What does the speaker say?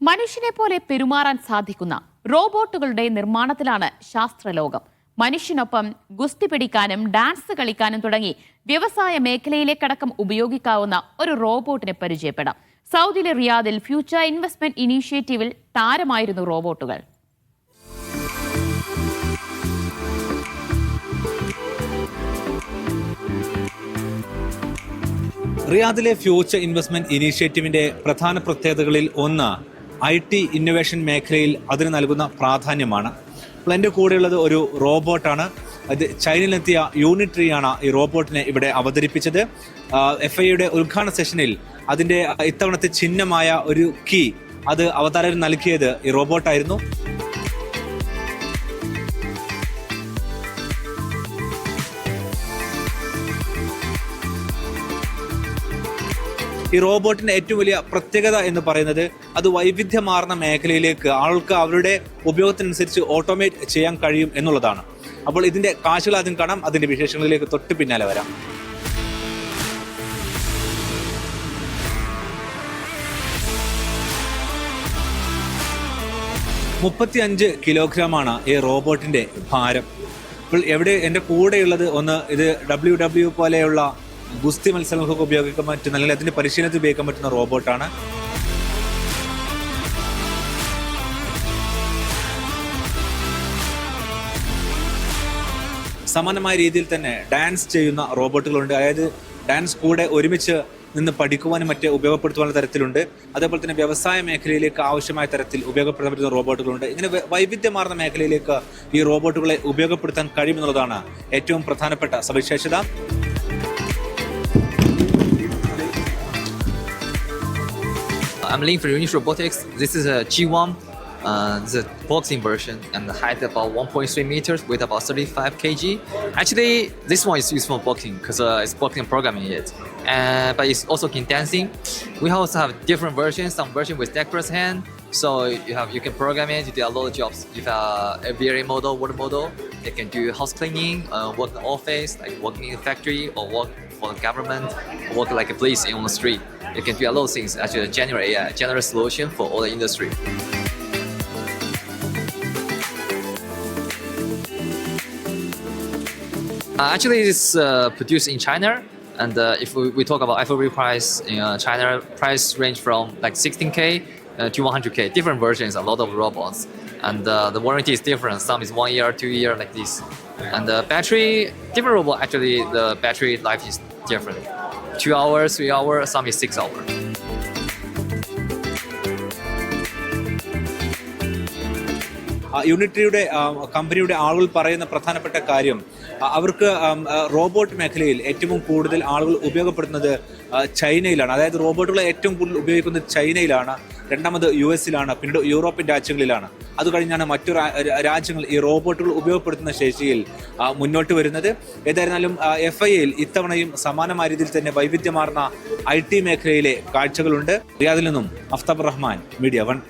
മനുഷ്യനെ പോലെ പെരുമാറാൻ സാധിക്കുന്ന റോബോട്ടുകളുടെ നിർമ്മാണത്തിലാണ് ശാസ്ത്രലോകം. മനുഷ്യനൊപ്പം ഗുസ്തി പിടിക്കാനും ഡാൻസ് കളിക്കാനും തുടങ്ങി വ്യവസായ മേഖലയിലേക്കടക്കം ഉപയോഗിക്കാവുന്ന ഒരു റോബോട്ടിനെ പരിചയപ്പെടാം. സൗദിയിലെ റിയാദിൽ ഫ്യൂച്ചർ ഇൻവെസ്റ്റ്മെന്റ് ഇനീഷ്യേറ്റീവിൽ താരമായിരുന്നു റോബോട്ടുകൾ. റിയാദിലെ ഫ്യൂച്ചർ ഇൻവെസ്റ്റ്മെന്റ് ഇനീഷ്യേറ്റീവിന്റെ പ്രധാന പ്രത്യേകതകളിൽ ഒന്ന് IT ഇന്നൊവേഷൻ മേഖലയിൽ അതിന് നൽകുന്ന പ്രാധാന്യമാണ്. അപ്പോൾ എൻ്റെ കൂടെയുള്ളത് ഒരു റോബോട്ടാണ്. അത് ചൈനയിലെത്തിയ യൂണിട്രിയാണ് ഈ റോബോട്ടിനെ ഇവിടെ അവതരിപ്പിച്ചത്. FIAയുടെ ഉദ്ഘാടന സെഷനിൽ അതിൻ്റെ ഇത്തവണത്തെ ചിഹ്നമായ ഒരു കീ അത് അവതാരകർ നൽകിയത് ഈ റോബോട്ടായിരുന്നു. ഈ റോബോട്ടിന്റെ ഏറ്റവും വലിയ പ്രത്യേകത എന്ന് പറയുന്നത് അത് വൈവിധ്യമാർന്ന മേഖലയിലേക്ക് ആൾക്ക് അവരുടെ ഉപയോഗത്തിനനുസരിച്ച് ഓട്ടോമേറ്റ് ചെയ്യാൻ കഴിയും എന്നുള്ളതാണ്. അപ്പോൾ ഇതിന്റെ കാഴ്ചകൾ ആദ്യം കാണാം, അതിന്റെ വിശേഷങ്ങളിലേക്ക് തൊട്ട് പിന്നാലെ വരാം. $35 കിലോഗ്രാമാണ് ഈ റോബോട്ടിന്റെ ഭാരം. ഇപ്പോൾ എവിടെ എൻ്റെ കൂടെയുള്ളത് ഒന്ന് ഇത് WW പോലെയുള്ള ഗുസ്തി മത്സരങ്ങൾക്ക് ഉപയോഗിക്കാൻ പറ്റുന്ന അല്ലെങ്കിൽ അതിന്റെ പരിശീലനത്തിൽ ഉപയോഗിക്കാൻ പറ്റുന്ന റോബോട്ടാണ്. സമാനമായ രീതിയിൽ തന്നെ ഡാൻസ് ചെയ്യുന്ന റോബോട്ടുകളുണ്ട്. അതായത് ഡാൻസ് കൂടെ ഒരുമിച്ച് നിന്ന് പഠിക്കുവാനും മറ്റ് ഉപയോഗപ്പെടുത്തുവാനുള്ള തരത്തിലുണ്ട്. അതേപോലെ തന്നെ വ്യവസായ മേഖലയിലേക്ക് ആവശ്യമായ തരത്തിൽ ഉപയോഗപ്പെടുത്താൻ പറ്റുന്ന റോബോട്ടുകളുണ്ട്. ഇങ്ങനെ വൈവിധ്യമാർന്ന മേഖലയിലേക്ക് ഈ റോബോട്ടുകളെ ഉപയോഗപ്പെടുത്താൻ കഴിയുമെന്നുള്ളതാണ് ഏറ്റവും പ്രധാനപ്പെട്ട സവിശേഷത. I'm Lin from Unity Robotics. This is a G1, the boxing version, and the height about 1.3 meters, weight about 35 kg. Actually, this one is used for boxing because it's boxing programming it, but it's also in dancing. We also have different versions. Some version with decorous hand, so you can program it. You do a lot of jobs. You have a VRA model, water model. You can do house cleaning, work in the office, like working in the factory, or work for the government, work like a police on the street. You can do a lot of things. Actually, generate a general solution for all the industry. Actually, it's produced in China, and if we talk about FOB price in China, price range from like 16K to 100K. Different versions, a lot of robots, and the warranty is different. Some is 1 year, 2 year, like this. And the battery, different robot. Actually, the battery life is different. 2 hours, 3 hours, some is 6 hours. യൂണിട്രിയുടെ കമ്പനിയുടെ ആളുകൾ പറയുന്ന പ്രധാനപ്പെട്ട കാര്യം അവർക്ക് robot മേഖലയിൽ ഏറ്റവും കൂടുതൽ ആളുകൾ ഉപയോഗപ്പെടുത്തുന്നത് ചൈനയിലാണ്. അതായത് റോബോട്ടുകളെ ഏറ്റവും കൂടുതൽ ഉപയോഗിക്കുന്നത് ചൈനയിലാണ്, രണ്ടാമത് US-ലാണ്, പിന്നീട് യൂറോപ്യൻ രാജ്യങ്ങളിലാണ്. അത് കഴിഞ്ഞാണ് മറ്റു രാജ്യങ്ങൾ ഈ റോബോട്ടുകൾ ഉപയോഗപ്പെടുത്തുന്ന ശേഷിയിൽ മുന്നോട്ട് വരുന്നത്. ഏതായിരുന്നാലും FIAയിൽ ഇത്തവണയും സമാനമായ രീതിയിൽ തന്നെ വൈവിധ്യമാർന്ന IT മേഖലയിലെ കാഴ്ചകളുണ്ട്. റിയാദിൽ നിന്നും അഫ്താബ് റഹ്മാൻ, മീഡിയ 1.